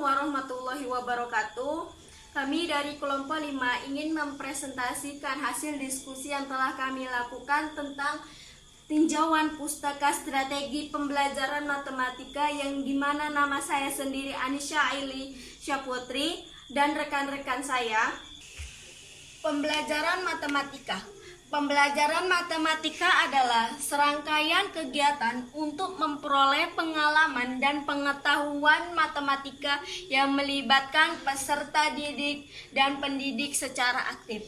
warahmatullahi wabarakatuh. Kami dari kelompok 5 ingin mempresentasikan hasil diskusi yang telah kami lakukan tentang tinjauan pustaka strategi pembelajaran matematika, yang dimana nama saya sendiri Anisha Aili Syaputri dan rekan-rekan saya. Pembelajaran matematika. Pembelajaran matematika adalah serangkaian kegiatan untuk memperoleh pengalaman dan pengetahuan matematika yang melibatkan peserta didik dan pendidik secara aktif.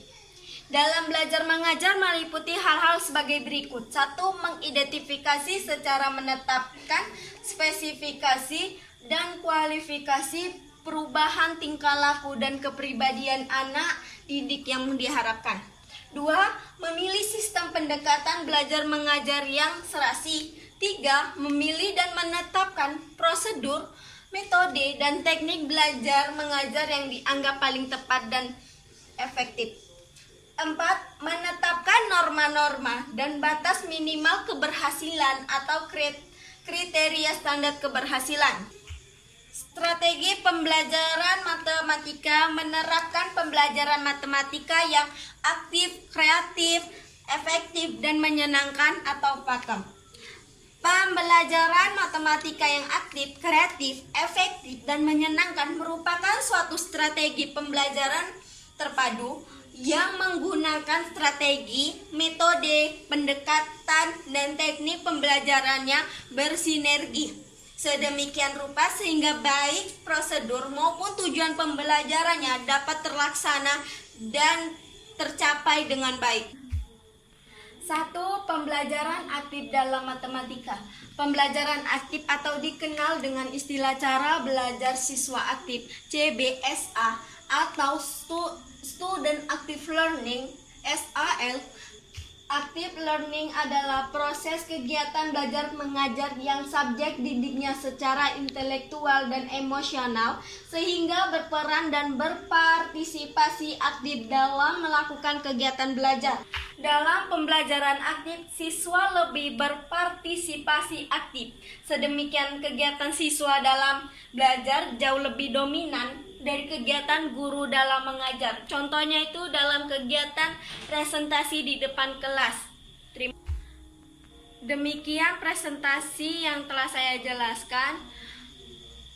Dalam belajar mengajar meliputi hal-hal sebagai berikut. 1. Mengidentifikasi secara menetapkan spesifikasi dan kualifikasi perubahan tingkah laku dan kepribadian anak didik yang diharapkan. 2. Memilih sistem pendekatan belajar mengajar yang serasi. 3. Memilih dan menetapkan prosedur, metode, dan teknik belajar mengajar yang dianggap paling tepat dan efektif. 4. Menetapkan norma-norma dan batas minimal keberhasilan atau kriteria standar keberhasilan. Strategi pembelajaran matematika menerapkan pembelajaran matematika yang aktif, kreatif, efektif, dan menyenangkan atau pakem. Pembelajaran matematika yang aktif, kreatif, efektif, dan menyenangkan merupakan suatu strategi pembelajaran terpadu yang menggunakan strategi, metode, pendekatan, dan teknik pembelajarannya bersinergi sedemikian rupa sehingga baik prosedur maupun tujuan pembelajarannya dapat terlaksana dan tercapai dengan baik. 1. Pembelajaran aktif dalam matematika. Pembelajaran aktif atau dikenal dengan istilah cara belajar siswa aktif (CBSA) atau Student Active Learning (SAL). Active learning adalah proses kegiatan belajar mengajar yang subjek didiknya secara intelektual dan emosional sehingga berperan dan berpartisipasi aktif dalam melakukan kegiatan belajar. Dalam pembelajaran aktif, siswa lebih berpartisipasi aktif. Sedemikian kegiatan siswa dalam belajar jauh lebih dominan dari kegiatan guru dalam mengajar. Contohnya itu dalam kegiatan presentasi di depan kelas. Demikian presentasi yang telah saya jelaskan.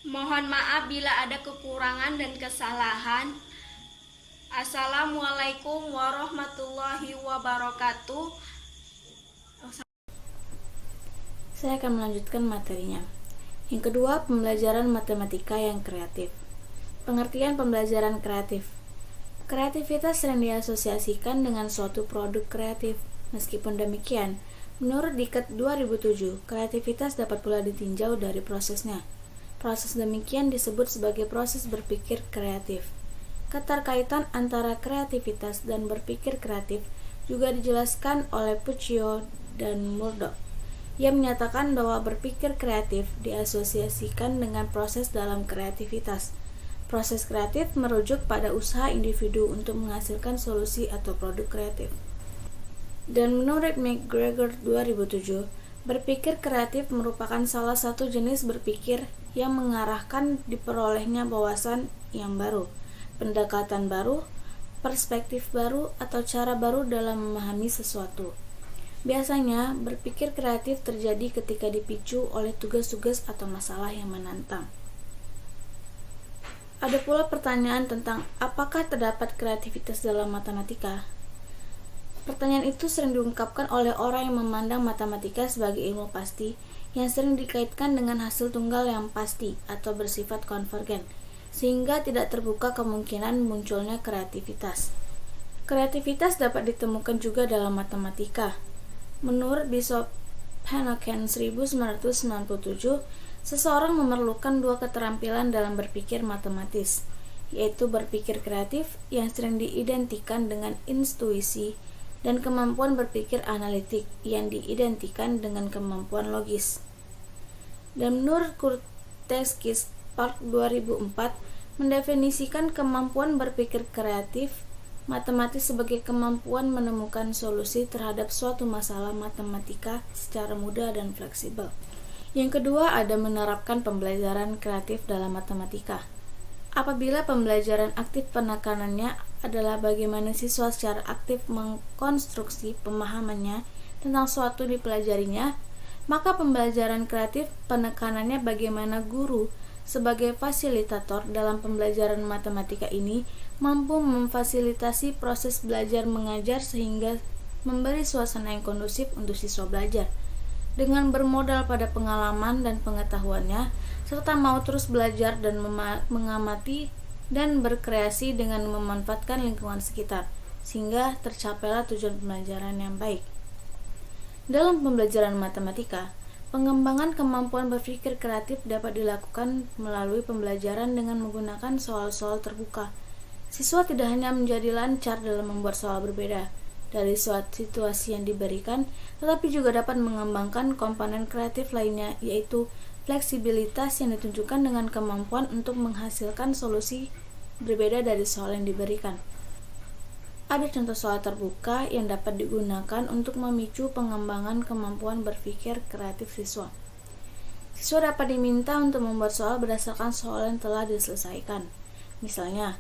Mohon maaf bila ada kekurangan dan kesalahan. Assalamualaikum warahmatullahi wabarakatuh. Saya akan melanjutkan materinya. Yang kedua, pembelajaran matematika yang kreatif. Pengertian pembelajaran kreatif. Kreativitas sering diasosiasikan dengan suatu produk kreatif. Meskipun demikian, menurut Diket 2007, kreativitas dapat pula ditinjau dari prosesnya. Proses demikian disebut sebagai proses berpikir kreatif. Keterkaitan antara kreativitas dan berpikir kreatif juga dijelaskan oleh Puccio dan Murdoch, yang menyatakan bahwa berpikir kreatif diasosiasikan dengan proses dalam kreativitas. Proses kreatif merujuk pada usaha individu untuk menghasilkan solusi atau produk kreatif. Dan menurut McGregor 2007, berpikir kreatif merupakan salah satu jenis berpikir yang mengarahkan diperolehnya wawasan yang baru, pendekatan baru, perspektif baru, atau cara baru dalam memahami sesuatu. Biasanya, berpikir kreatif terjadi ketika dipicu oleh tugas-tugas atau masalah yang menantang. Ada pula pertanyaan tentang apakah terdapat kreativitas dalam matematika. Pertanyaan itu sering diungkapkan oleh orang yang memandang matematika sebagai ilmu pasti yang sering dikaitkan dengan hasil tunggal yang pasti atau bersifat konvergen, sehingga tidak terbuka kemungkinan munculnya kreativitas. Kreativitas dapat ditemukan juga dalam matematika. Menurut Bishop Henoken 1997, seseorang memerlukan dua keterampilan dalam berpikir matematis, yaitu berpikir kreatif yang sering diidentikan dengan intuisi dan kemampuan berpikir analitik yang diidentikan dengan kemampuan logis. Dan menurut Kurteskis Park 2004 mendefinisikan kemampuan berpikir kreatif matematis sebagai kemampuan menemukan solusi terhadap suatu masalah matematika secara mudah dan fleksibel. Yang kedua ada menerapkan pembelajaran kreatif dalam matematika. Apabila pembelajaran aktif penekanannya adalah bagaimana siswa secara aktif mengkonstruksi pemahamannya tentang suatu dipelajarinya, maka pembelajaran kreatif penekanannya bagaimana guru sebagai fasilitator dalam pembelajaran matematika ini mampu memfasilitasi proses belajar mengajar sehingga memberi suasana yang kondusif untuk siswa belajar. Dengan bermodal pada pengalaman dan pengetahuannya, serta mau terus belajar dan mengamati dan berkreasi dengan memanfaatkan lingkungan sekitar, sehingga tercapailah tujuan pembelajaran yang baik. Dalam pembelajaran matematika, pengembangan kemampuan berpikir kreatif dapat dilakukan melalui pembelajaran dengan menggunakan soal-soal terbuka. Siswa tidak hanya menjadi lancar dalam membuat soal berbeda dari suatu situasi yang diberikan, tetapi juga dapat mengembangkan komponen kreatif lainnya, yaitu fleksibilitas yang ditunjukkan dengan kemampuan untuk menghasilkan solusi berbeda dari soal yang diberikan. Ada contoh soal terbuka yang dapat digunakan untuk memicu pengembangan kemampuan berpikir kreatif siswa. Siswa dapat diminta untuk membuat soal berdasarkan soal yang telah diselesaikan. Misalnya,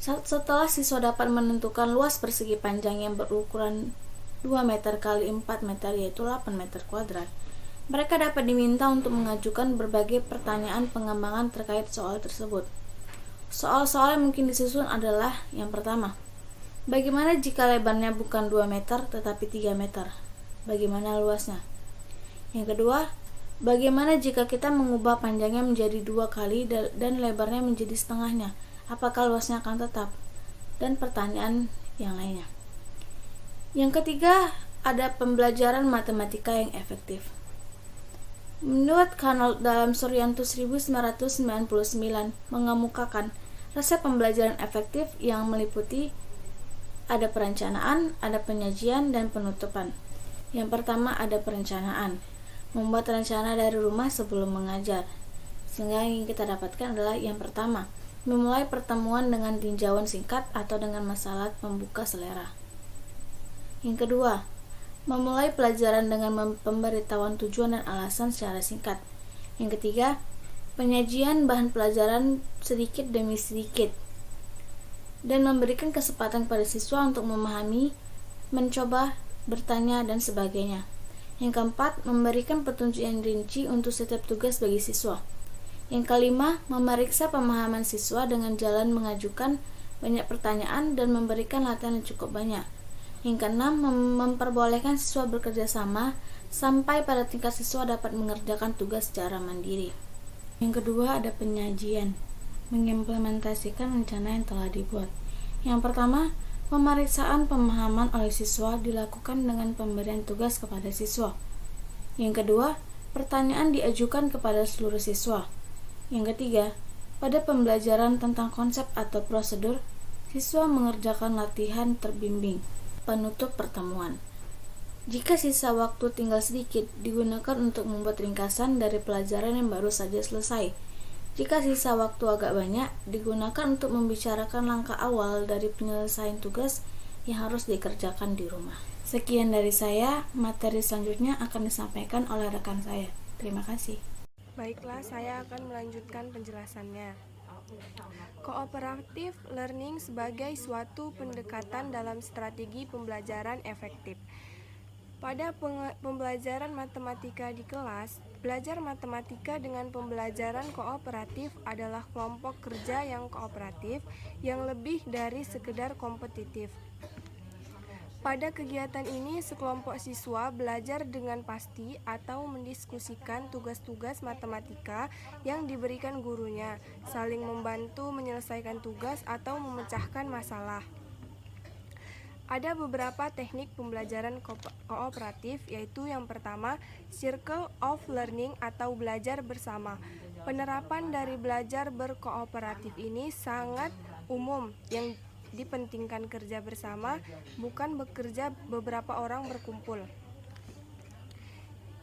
setelah siswa dapat menentukan luas persegi panjang yang berukuran 2 meter kali 4 meter yaitu 8 meter kuadrat, mereka dapat diminta untuk mengajukan berbagai pertanyaan pengembangan terkait soal tersebut. Soal-soal yang mungkin disusun adalah yang pertama, bagaimana jika lebarnya bukan 2 meter tetapi 3 meter? Bagaimana luasnya? Yang kedua, bagaimana jika kita mengubah panjangnya menjadi 2 kali dan lebarnya menjadi setengahnya? Apakah luasnya akan tetap? Dan pertanyaan yang lainnya. Yang ketiga, ada pembelajaran matematika yang efektif. Menurut Carnot dalam Suryanto 1999 mengemukakan resep pembelajaran efektif yang meliputi ada perencanaan, ada penyajian, dan penutupan. Yang pertama ada perencanaan, membuat rencana dari rumah sebelum mengajar. Sehingga yang kita dapatkan adalah yang pertama, memulai pertemuan dengan tinjauan singkat atau dengan masalah pembuka selera. Yang kedua, memulai pelajaran dengan pemberitahuan tujuan dan alasan secara singkat. Yang ketiga, penyajian bahan pelajaran sedikit demi sedikit dan memberikan kesempatan pada siswa untuk memahami, mencoba, bertanya, dan sebagainya. Yang keempat, memberikan petunjuk yang rinci untuk setiap tugas bagi siswa. Yang kelima, memeriksa pemahaman siswa dengan jalan mengajukan banyak pertanyaan dan memberikan latihan yang cukup banyak. Yang keenam, memperbolehkan siswa bekerja sama sampai pada tingkat siswa dapat mengerjakan tugas secara mandiri. Yang kedua, ada penyajian, mengimplementasikan rencana yang telah dibuat. Yang pertama, pemeriksaan pemahaman oleh siswa dilakukan dengan pemberian tugas kepada siswa. Yang kedua, pertanyaan diajukan kepada seluruh siswa. Yang ketiga, pada pembelajaran tentang konsep atau prosedur, siswa mengerjakan latihan terbimbing. Penutup pertemuan. Jika sisa waktu tinggal sedikit, digunakan untuk membuat ringkasan dari pelajaran yang baru saja selesai. Jika sisa waktu agak banyak, digunakan untuk membicarakan langkah awal dari penyelesaian tugas yang harus dikerjakan di rumah. Sekian dari saya, materi selanjutnya akan disampaikan oleh rekan saya. Terima kasih. Baiklah, saya akan melanjutkan penjelasannya. Cooperative learning sebagai suatu pendekatan dalam strategi pembelajaran efektif. Pada pembelajaran matematika di kelas, belajar matematika dengan pembelajaran kooperatif adalah kelompok kerja yang kooperatif yang lebih dari sekedar kompetitif. Pada kegiatan ini, sekelompok siswa belajar dengan pasti atau mendiskusikan tugas-tugas matematika yang diberikan gurunya, saling membantu menyelesaikan tugas atau memecahkan masalah. Ada beberapa teknik pembelajaran kooperatif, yaitu yang pertama, circle of learning atau belajar bersama. Penerapan dari belajar berkooperatif ini sangat umum, yang dipentingkan kerja bersama, bukan bekerja beberapa orang berkumpul.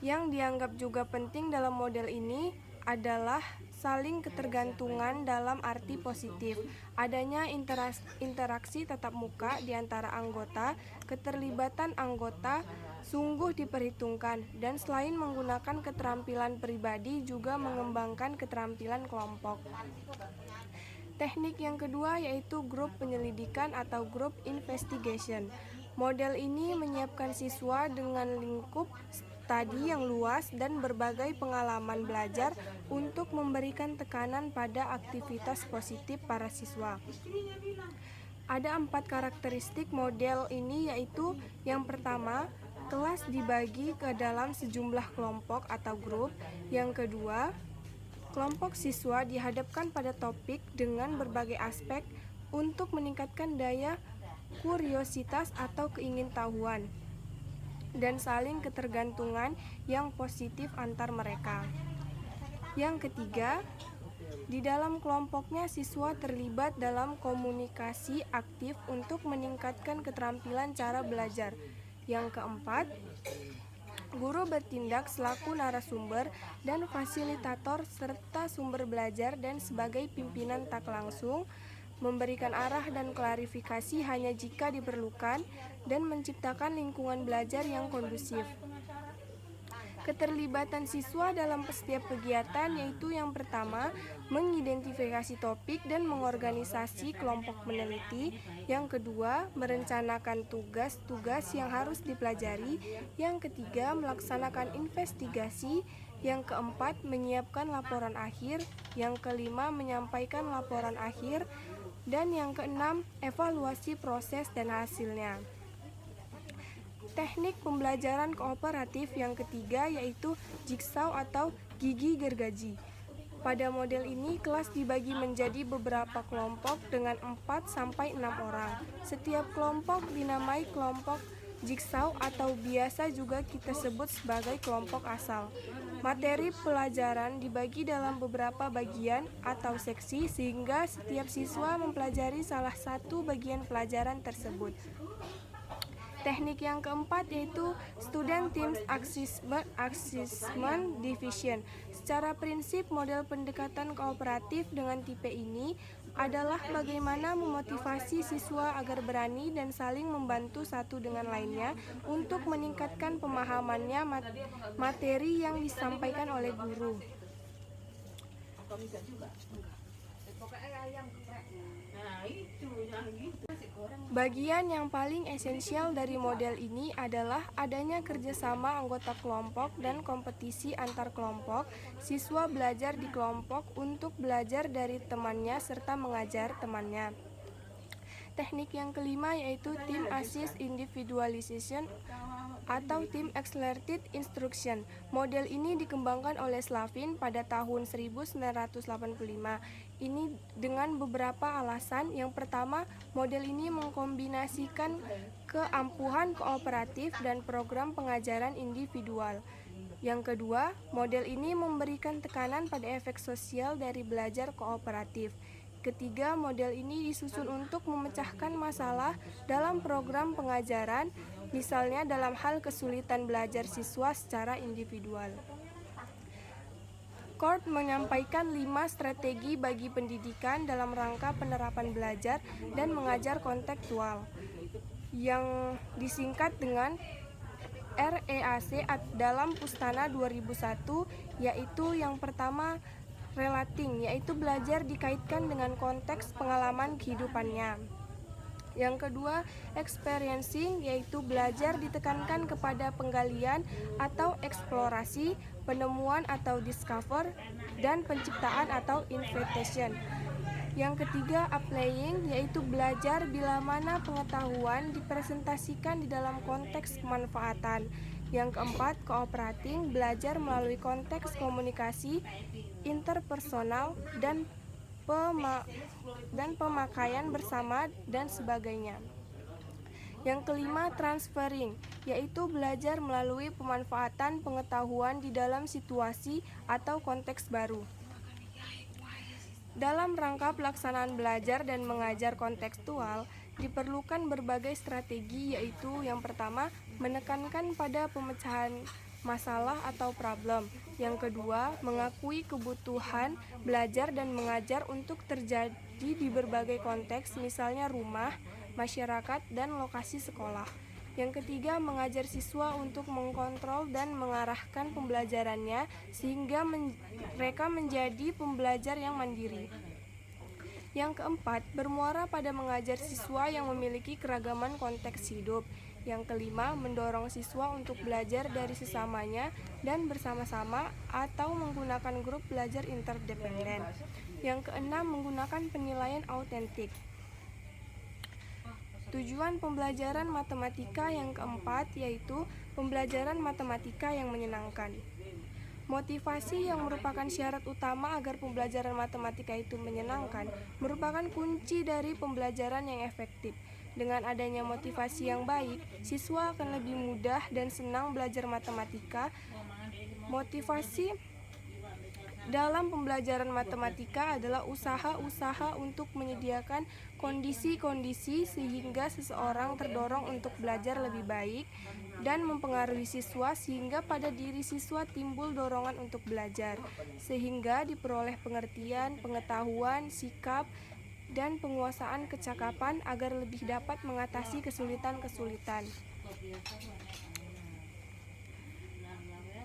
Yang dianggap juga penting dalam model ini adalah saling ketergantungan dalam arti positif, adanya interaksi tatap muka di antara anggota, keterlibatan anggota sungguh diperhitungkan, dan selain menggunakan keterampilan pribadi juga mengembangkan keterampilan kelompok. Teknik yang kedua yaitu grup penyelidikan atau group investigation. Model ini menyiapkan siswa dengan lingkup studi yang luas dan berbagai pengalaman belajar untuk memberikan tekanan pada aktivitas positif para siswa. Ada 4 karakteristik model ini, yaitu yang pertama, kelas dibagi ke dalam sejumlah kelompok atau grup. Yang kedua, kelompok siswa dihadapkan pada topik dengan berbagai aspek untuk meningkatkan daya kuriositas atau keingintahuan dan saling ketergantungan yang positif antar mereka. Yang ketiga, di dalam kelompoknya siswa terlibat dalam komunikasi aktif untuk meningkatkan keterampilan cara belajar. Yang keempat, guru bertindak selaku narasumber dan fasilitator serta sumber belajar dan sebagai pimpinan tak langsung, memberikan arah dan klarifikasi hanya jika diperlukan, dan menciptakan lingkungan belajar yang kondusif. Keterlibatan siswa dalam setiap kegiatan yaitu yang pertama, mengidentifikasi topik dan mengorganisasi kelompok peneliti. Yang kedua, merencanakan tugas-tugas yang harus dipelajari. Yang ketiga, melaksanakan investigasi. Yang keempat, menyiapkan laporan akhir. Yang kelima, menyampaikan laporan akhir. Dan yang keenam, evaluasi proses dan hasilnya. Teknik pembelajaran kooperatif yang ketiga yaitu jigsaw atau gigi gergaji. Pada model ini, kelas dibagi menjadi beberapa kelompok dengan 4-6 orang. Setiap kelompok dinamai kelompok jigsaw atau biasa juga kita sebut sebagai kelompok asal. Materi pelajaran dibagi dalam beberapa bagian atau seksi sehingga setiap siswa mempelajari salah satu bagian pelajaran tersebut. Teknik yang keempat yaitu Student Teams Assessment Division. Secara prinsip, model pendekatan kooperatif dengan tipe ini adalah bagaimana memotivasi siswa agar berani dan saling membantu satu dengan lainnya untuk meningkatkan pemahamannya materi yang disampaikan oleh guru. Bagian yang paling esensial dari model ini adalah adanya kerjasama anggota kelompok dan kompetisi antar kelompok. Siswa belajar di kelompok untuk belajar dari temannya serta mengajar temannya. Teknik yang kelima yaitu Team Assist Individualization atau Team Accelerated Instruction. Model ini dikembangkan oleh Slavin pada tahun 1985. Ini dengan beberapa alasan. Yang pertama, model ini mengkombinasikan keampuhan kooperatif dan program pengajaran individual. Yang kedua, model ini memberikan tekanan pada efek sosial dari belajar kooperatif. Ketiga, model ini disusun untuk memecahkan masalah dalam program pengajaran, misalnya dalam hal kesulitan belajar siswa secara individual. Court menyampaikan 5 strategi bagi pendidikan dalam rangka penerapan belajar dan mengajar kontekstual, yang disingkat dengan REAC dalam Pustana 2001, yaitu yang pertama, relating, yaitu belajar dikaitkan dengan konteks pengalaman kehidupannya. Yang kedua, experiencing, yaitu belajar ditekankan kepada penggalian atau eksplorasi, penemuan atau discover, dan penciptaan atau invitation. Yang ketiga, applying, yaitu belajar bila mana pengetahuan dipresentasikan di dalam konteks kemanfaatan. Yang keempat, cooperating, belajar melalui konteks komunikasi interpersonal dan pemakaian bersama dan sebagainya. Yang kelima, transferring, yaitu belajar melalui pemanfaatan pengetahuan di dalam situasi atau konteks baru. Dalam rangka pelaksanaan belajar dan mengajar kontekstual, diperlukan berbagai strategi, yaitu yang pertama, menekankan pada pemecahan masalah atau problem. Yang kedua, mengakui kebutuhan belajar dan mengajar untuk terjadi di berbagai konteks, misalnya rumah, masyarakat, dan lokasi sekolah. Yang ketiga, mengajar siswa untuk mengkontrol dan mengarahkan pembelajarannya sehingga mereka menjadi pembelajar yang mandiri. Yang keempat, bermuara pada mengajar siswa yang memiliki keragaman konteks hidup. Yang kelima, mendorong siswa untuk belajar dari sesamanya dan bersama-sama atau menggunakan grup belajar interdependen. Yang keenam, menggunakan penilaian autentik. Tujuan pembelajaran matematika yang keempat yaitu pembelajaran matematika yang menyenangkan. Motivasi yang merupakan syarat utama agar pembelajaran matematika itu menyenangkan merupakan kunci dari pembelajaran yang efektif. Dengan adanya motivasi yang baik, siswa akan lebih mudah dan senang belajar matematika. Motivasi dalam pembelajaran matematika adalah usaha-usaha untuk menyediakan kondisi-kondisi sehingga seseorang terdorong untuk belajar lebih baik dan mempengaruhi siswa sehingga pada diri siswa timbul dorongan untuk belajar, sehingga diperoleh pengertian, pengetahuan, sikap, dan penguasaan kecakapan agar lebih dapat mengatasi kesulitan-kesulitan.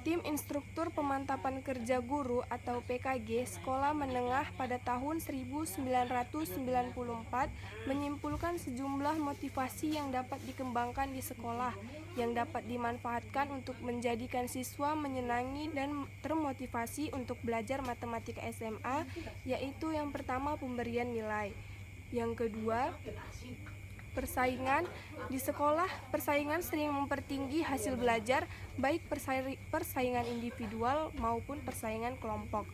Tim Instruktur Pemantapan Kerja Guru atau PKG Sekolah Menengah pada tahun 1994 menyimpulkan sejumlah motivasi yang dapat dikembangkan di sekolah yang dapat dimanfaatkan untuk menjadikan siswa menyenangi dan termotivasi untuk belajar matematika SMA, yaitu yang pertama pemberian nilai. Yang kedua, persaingan. Di sekolah, persaingan sering mempertinggi hasil belajar, baik persaingan individual maupun persaingan kelompok.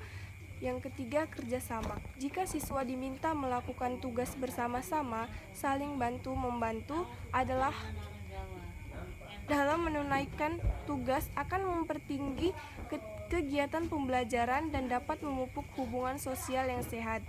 Yang ketiga, kerjasama. Jika siswa diminta melakukan tugas bersama-sama, saling bantu-membantu adalah dalam menunaikan tugas akan mempertinggi kegiatan pembelajaran dan dapat memupuk hubungan sosial yang sehat.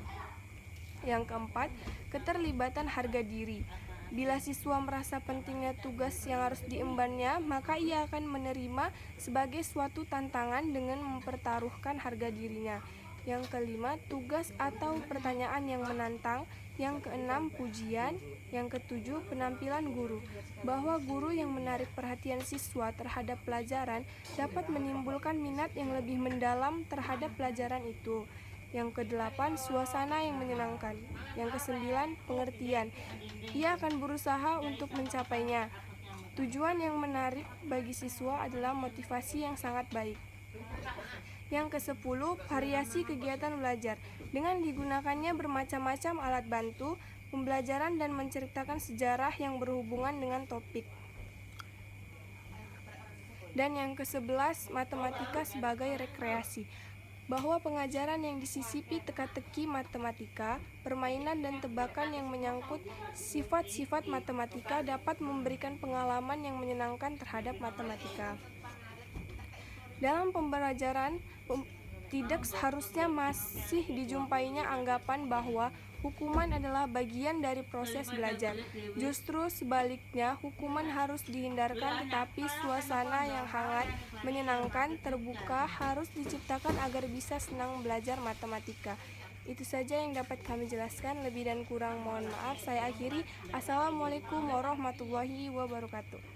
Yang keempat, keterlibatan harga diri. Bila siswa merasa pentingnya tugas yang harus diembannya, maka ia akan menerima sebagai suatu tantangan dengan mempertaruhkan harga dirinya. Yang kelima, tugas atau pertanyaan yang menantang. Yang keenam, pujian. Yang ketujuh, penampilan guru. Bahwa guru yang menarik perhatian siswa terhadap pelajaran dapat menimbulkan minat yang lebih mendalam terhadap pelajaran itu. Yang kedelapan, suasana yang menyenangkan. Yang kesembilan, pengertian. Ia akan berusaha untuk mencapainya. Tujuan yang menarik bagi siswa adalah motivasi yang sangat baik. Yang kesepuluh, variasi kegiatan belajar. Dengan digunakannya bermacam-macam alat bantu pembelajaran dan menceritakan sejarah yang berhubungan dengan topik. Dan yang ke-11, matematika sebagai rekreasi. Bahwa pengajaran yang disisipi teka-teki matematika, permainan dan tebakan yang menyangkut sifat-sifat matematika dapat memberikan pengalaman yang menyenangkan terhadap matematika. Dalam pembelajaran, tidak seharusnya masih dijumpainya anggapan bahwa hukuman adalah bagian dari proses belajar. Justru sebaliknya, hukuman harus dihindarkan, tetapi suasana yang hangat, menyenangkan, terbuka harus diciptakan agar bisa senang belajar matematika. Itu saja yang dapat kami jelaskan, lebih dan kurang mohon maaf. Saya akhiri. Assalamualaikum warahmatullahi wabarakatuh.